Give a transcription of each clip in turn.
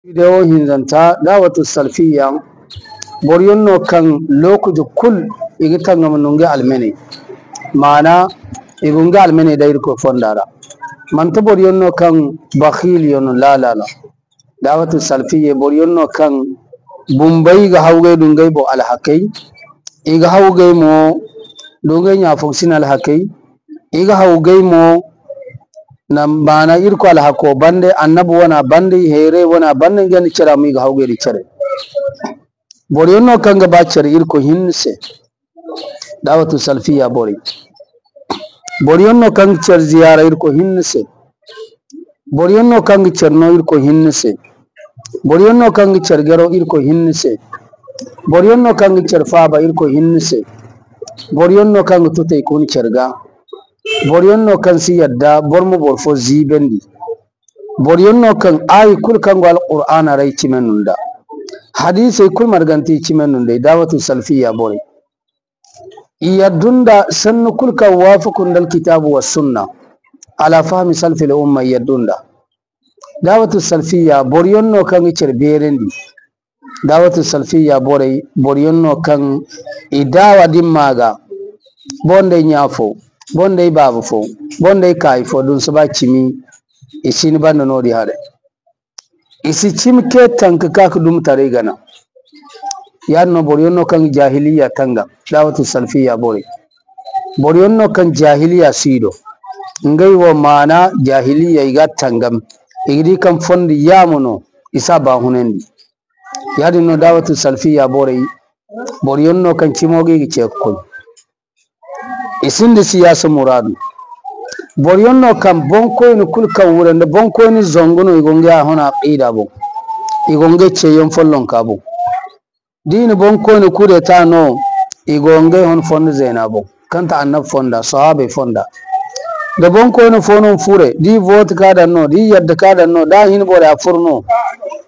Video hinzanta dawatu salfiya borionno kan lokuju kul igitanga mununge almene mana igunga almene dair ko fondara manta borionno kan bakhil yon la dawatu salfiya borionno kan bumbai ga hawge dungai bo alhakai iga hawge mo dungai nya fonsin alhakai iga hawge mo nam bana irko alhako bande annabu wana bande here wana bande gani cera mi ga hawge cere borionno kanga ba cere irko hinse dawatu salfiya borionno kang cer ziyara irko hinse borionno kang cerno irko hinse borionno kang cer gero irko hinse borionno kang cer faba irko hinse borionno kang tutay kun cerga borionno kan si yadda bormo borfo zibendi borionno kan ay kul kan wal qur'ana ray cimenunda hadisi kul marganti cimenunda dawatu salfiya bore iyadunda sannu kul kan wafiqun dal kitabu was sunna ala fahmi salfi al umma iyadunda dawatu salfiya borionno kan cerberendi dawatu salfiya bore borionno kan idawa dimmaga bonde nyafo bonde babu fo bonde kai fo dun suba cimi isin banda nodi hade isi cimke tanka ka dum tare gana yanno borionno kan jahiliya tanga dawatu salfiya borionno kan jahiliya sido ngai wo mana jahiliya iga tangam igidi kan fondi yamuno isa ba hunendi yadi no dawatu salfiya borionno kan cimogi gice ko isindi siyasa muradu borionno kam bonko ni kulka wurande bonko ni zongono igonge hona aqida bo igonge cheyon follon kabo dini bonko ni kude tano igonge hon fonde zainabo kanta annab fonda sahabe fonda da bonko ni fonon fure di vote kada no di yadda kada no da hin bore afurno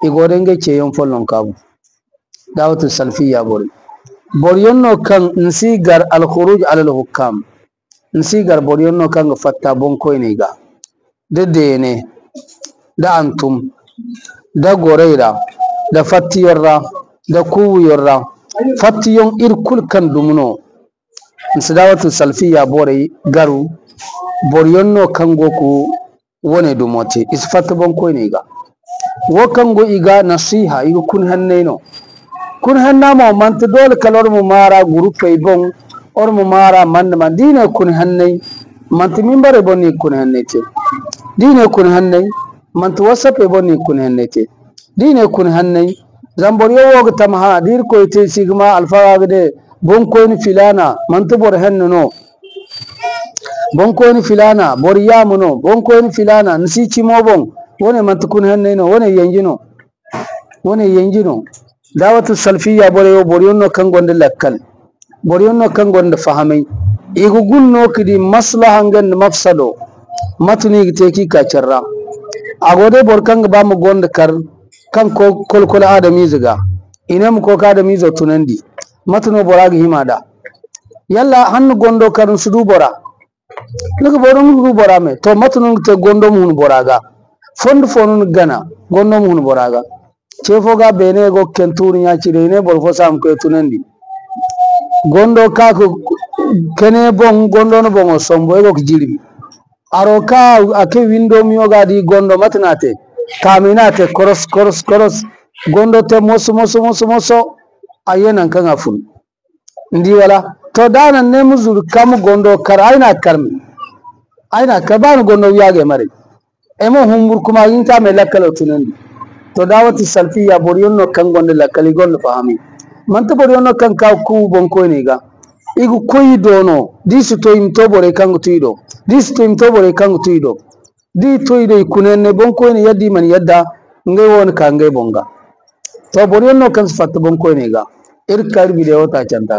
igodenge cheyon follon kabo dawatu salfiya borionno kan nsigar al khuruj ala al hukam nsigar borionno kan fatta bonko iniga dene da antum da goreira da fattiyorra da kuwiyorra fattiyon irkul kan dumno nsidawatu salfiya garu borionno kan goku wone dumote isfatta bonko iniga wo kan go iga nasiha iga kun hanneno kun hanna mo manta dole kalor mu mara gurupe bon or mu mara man dine kun hannai manta minbare bonni kun hannai te dine kun hannai manta wasape bonni kun hannai te dine kun hannai zamboriyo woga tamha dir ko te sigma alfa gade bon ko ni filana manta bor hanno bon ko ni filana bor yamuno bon ko ni filana nsi cimo bon wone manta kun hannai no wone yanjino dawatu salfiya borionno kan gonde lakkal borionno kan gonde fahamai igu gunno kidi maslahan gan mafsado matuni giteki ka cerra agode bor kan ba mu gonde kar kan kol adami ziga inem ko ka adami zo tunandi matuno boragi himada yalla hannu gondo karun sudu bora nugo boron sudu bora me to matuno te gondo mun boraga fondu fonun gana gondo mun boraga cefo ga bene go kenturi nya cire ne borfo sam ko tunandi gondo ka ko kene bon gondo no bon sombo go jirbi aro ka ake window mi oga di gondo matnate kaminate koros gondo te moso ayenan kan afun ndi wala to danan ne muzur kam gondo kar aina karban gondo yage mare emo humbur kuma yinta me lakkalo tunandi to dawati salfiya borionno kan gonde lakkali gondo fahami manta borionno kan ka ku bonko niga igu koyi dono disu to imto bore kan tuido disu to imto bore kan tuido di toido ikunenne bonko ni yaddi man yadda ngai won kan ngai bonga to borionno kan fatta bonko niga irkar video ta canta